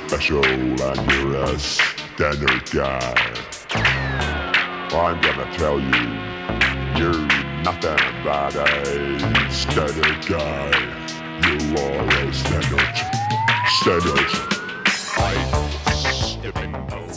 special and you're a standard guy. I'm gonna tell you, you're nothing but a standard guy. You are a standard. I'm skipping over.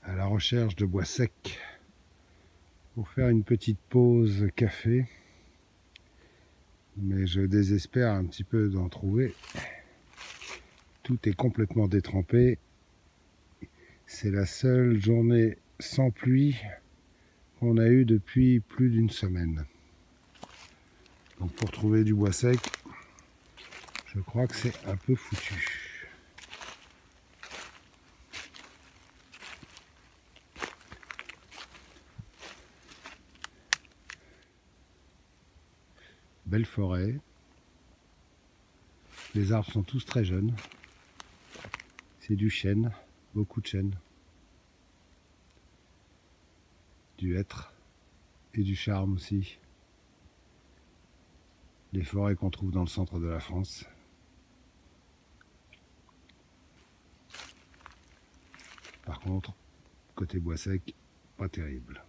À la recherche de bois sec pour faire une petite pause café, mais je désespère un petit peu d'en trouver. Tout est complètement détrempé. C'est la seule journée sans pluie qu'on a eue depuis plus d'une semaine. Donc pour trouver du bois sec, je crois que c'est un peu foutu. Belle forêt. Les arbres sont tous très jeunes. C'est du chêne, beaucoup de chêne. Du hêtre et du charme aussi. Les forêts qu'on trouve dans le centre de la France. Par contre, côté bois sec, pas terrible.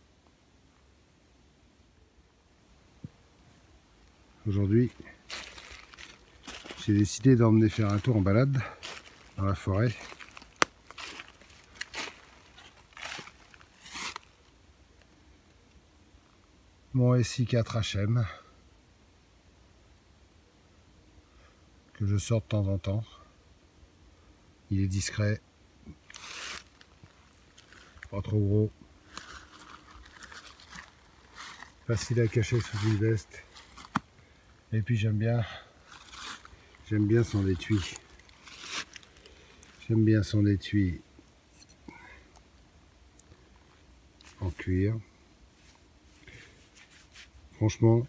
Aujourd'hui, j'ai décidé d'emmener faire un tour en balade dans la forêt. Mon SI4HM que je sors de temps en temps. Il est discret, pas trop gros, facile à cacher sous une veste. Et puis j'aime bien son étui. J'aime bien son étui en cuir. Franchement,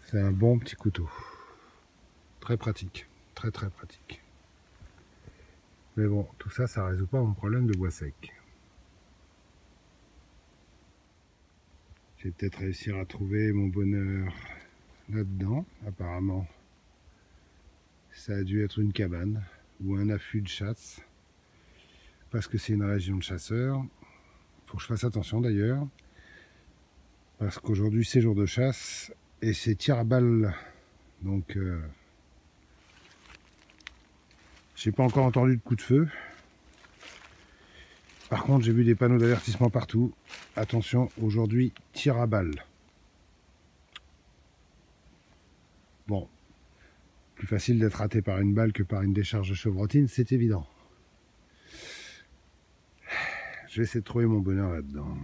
c'est un bon petit couteau. Très pratique, très pratique. Mais bon, tout ça, ça résout pas mon problème de bois sec. Je vais peut-être réussir à trouver mon bonheur là-dedans. Apparemment, ça a dû être une cabane ou un affût de chasse. Parce que c'est une région de chasseurs. Faut que je fasse attention d'ailleurs. Parce qu'aujourd'hui, c'est jour de chasse et c'est tir à balle. Donc, j'ai pas encore entendu de coup de feu. Par contre, j'ai vu des panneaux d'avertissement partout. Attention, aujourd'hui, tir à balle. Bon, plus facile d'être raté par une balle que par une décharge de chevrotine, c'est évident. Je vais essayer de trouver mon bonheur là-dedans.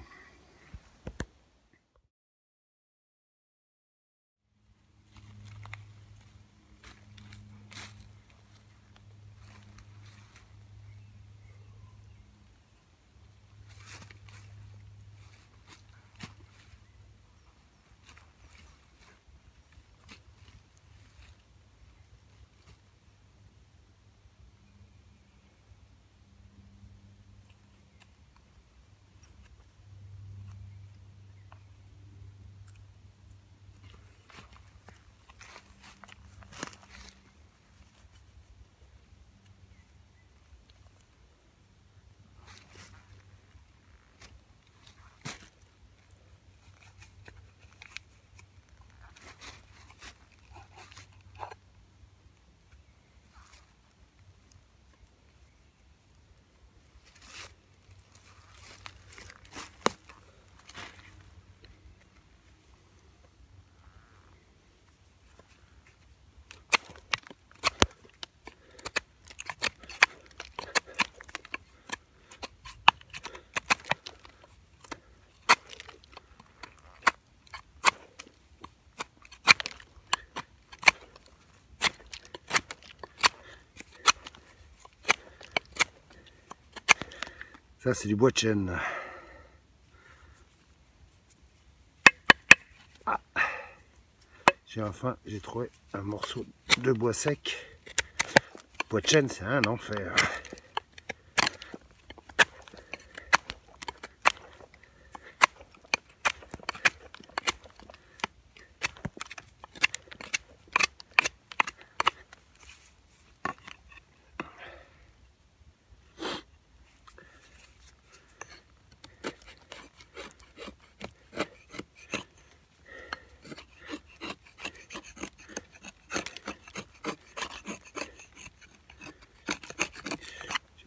Ça c'est du bois de chêne. Ah. J'ai trouvé un morceau de bois sec. Bois de chêne, c'est un enfer.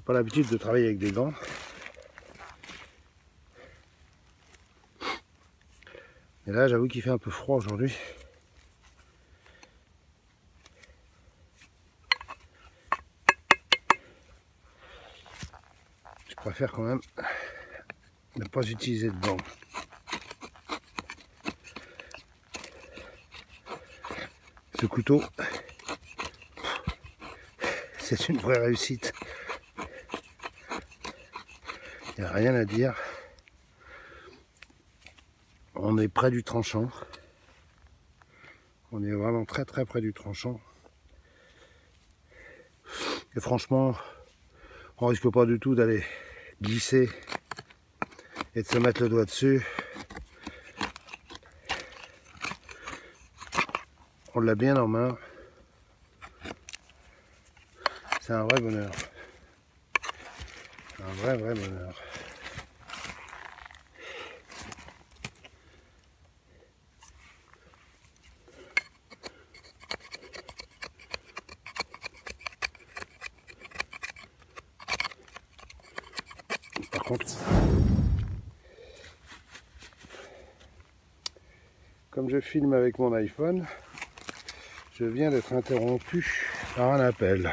Pas l'habitude de travailler avec des gants. Et là, j'avoue qu'il fait un peu froid aujourd'hui. Je préfère quand même ne pas utiliser de gants. Ce couteau, c'est une vraie réussite. Il n'y a rien à dire. On est près du tranchant. On est vraiment très près du tranchant. Et franchement, on risque pas du tout d'aller glisser et de se mettre le doigt dessus. On l'a bien en main. C'est un vrai bonheur. Un vrai bonheur. Par contre, comme je filme avec mon iPhone, je viens d'être interrompu par un appel.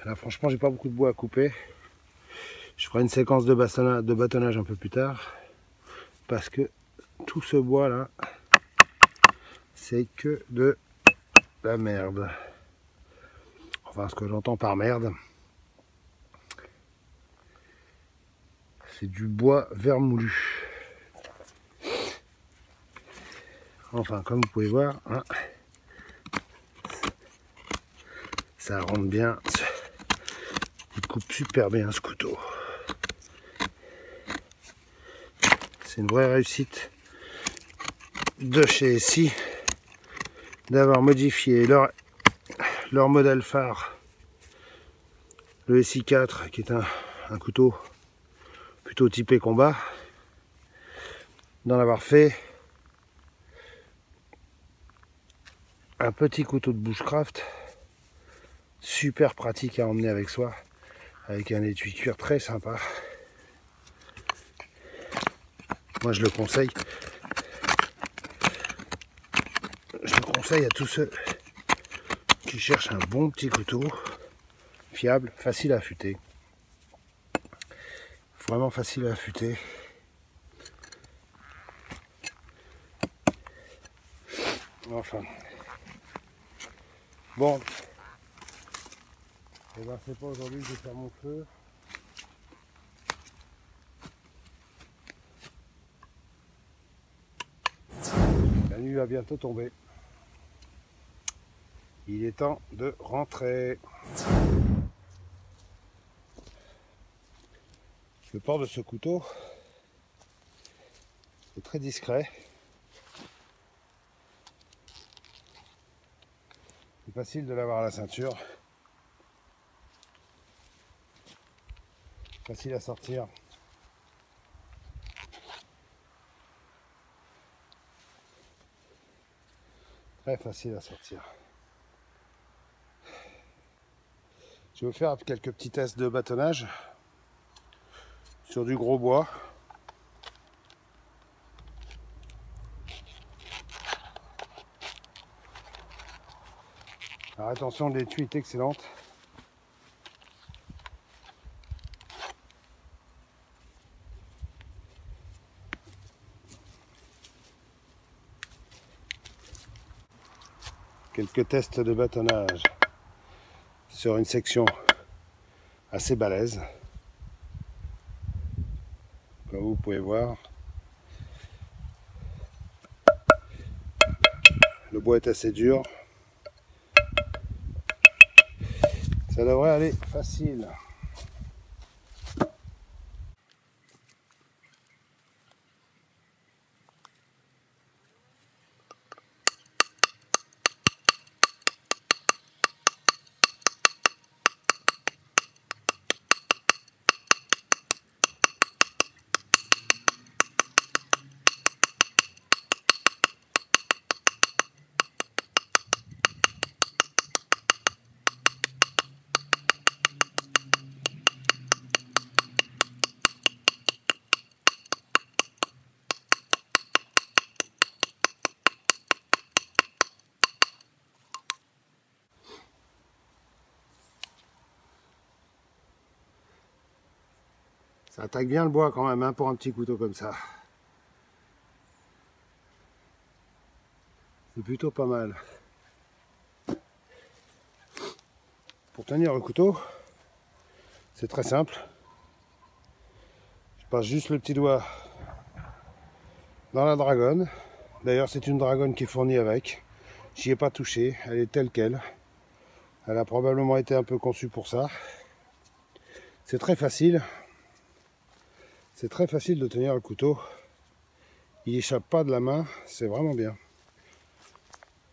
Là franchement j'ai pas beaucoup de bois à couper. Je ferai une séquence de bâtonnage un peu plus tard. Parce que tout ce bois là, c'est que de la merde. Enfin ce que j'entends par merde, c'est du bois vermoulu. Enfin comme vous pouvez voir, hein, ça rentre bien. Il coupe super bien ce couteau. C'est une vraie réussite de chez SI d'avoir modifié leur modèle phare, le SI4, qui est un couteau plutôt typé combat, d'en avoir fait un petit couteau de bushcraft super pratique à emmener avec soi, avec un étui cuir très sympa. Moi je le conseille. Je le conseille à tous ceux qui cherchent un bon petit couteau, fiable, facile à affûter. Vraiment facile à affûter. Enfin. Bon. Et ben c'est pas aujourd'hui que je vais faire mon feu. La nuit va bientôt tomber. Il est temps de rentrer. Le port de ce couteau est très discret. C'est facile de l'avoir à la ceinture. Facile à sortir. Très facile à sortir. Je vais vous faire quelques petits tests de bâtonnage sur du gros bois. Alors attention, l'étui est excellente. Quelques tests de bâtonnage sur une section assez balèze. Comme vous pouvez voir, le bois est assez dur. Ça devrait aller facile. Ça attaque bien le bois quand même, hein, pour un petit couteau comme ça. C'est plutôt pas mal. Pour tenir le couteau, c'est très simple. Je passe juste le petit doigt dans la dragonne. D'ailleurs, c'est une dragonne qui est fournie avec. J'y ai pas touché, elle est telle qu'elle. Elle a probablement été un peu conçue pour ça. C'est très facile. C'est très facile de tenir le couteau. Il échappe pas de la main, c'est vraiment bien.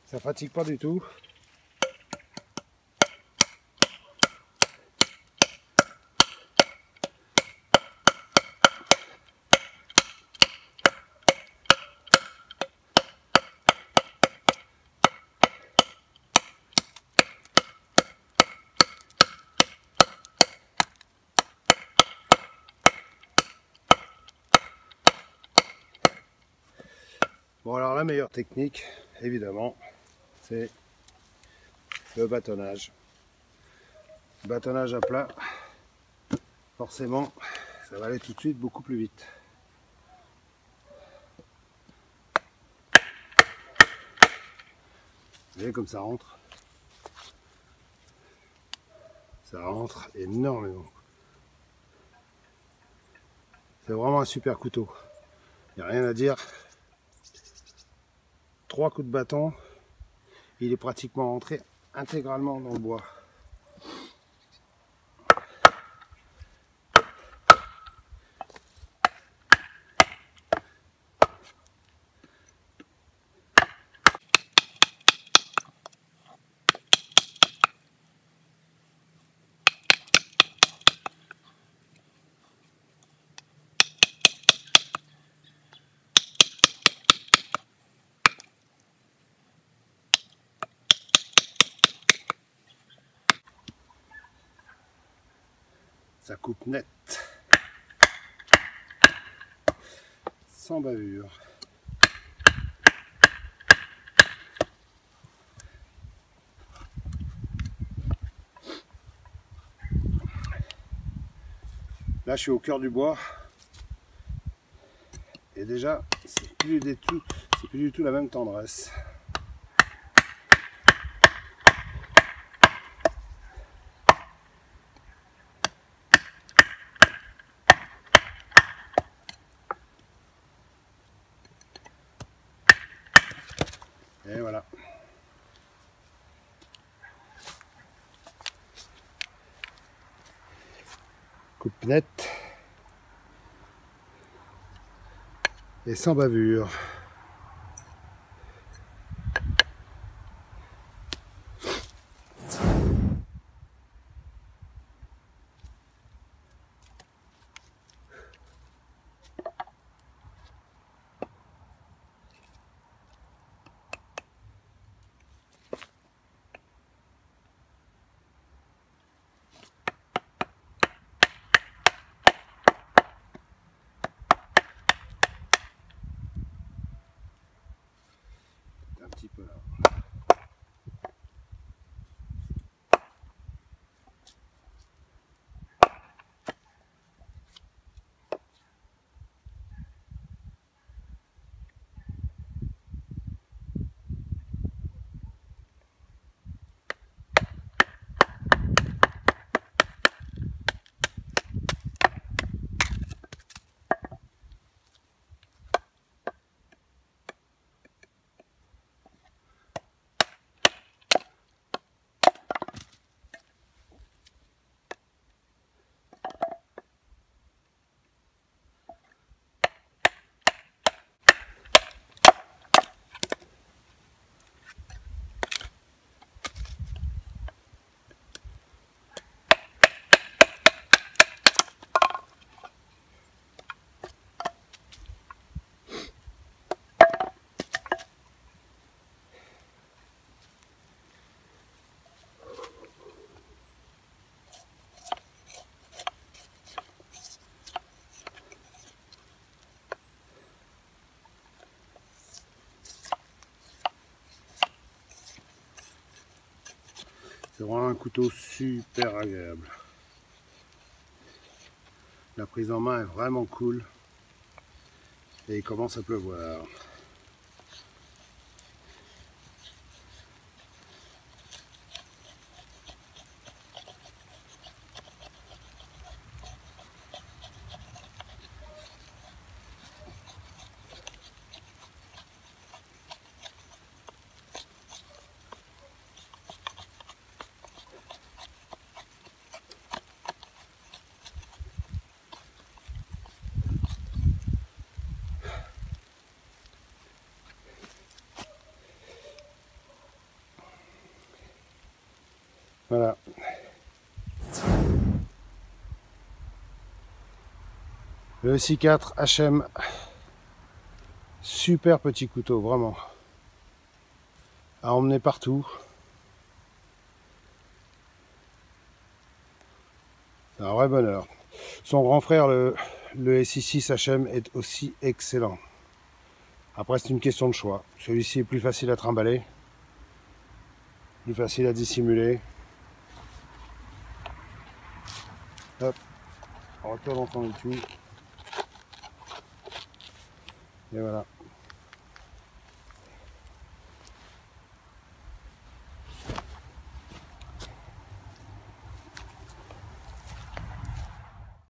Ça fatigue pas du tout. Bon, alors la meilleure technique, évidemment, c'est le bâtonnage. Bâtonnage à plat, forcément, ça va aller tout de suite beaucoup plus vite. Vous voyez comme ça rentre. Ça rentre énormément. C'est vraiment un super couteau. Il n'y a rien à dire. 3 coups de bâton, il est pratiquement rentré intégralement dans le bois. Ça coupe net, sans bavure. Là, je suis au cœur du bois. Et déjà, c'est plus du tout la même tendresse. Et voilà. Coupe nette et sans bavure. C'est vraiment un couteau super agréable. La prise en main est vraiment cool. Et il commence à pleuvoir. Voilà. Le SI4 HM. Super petit couteau, vraiment. À emmener partout. C'est un vrai bonheur. Son grand frère, le SI6 HM, est aussi excellent. Après, c'est une question de choix. Celui-ci est plus facile à trimballer. Plus facile à dissimuler. Hop, on retourne dans son étui. Et voilà.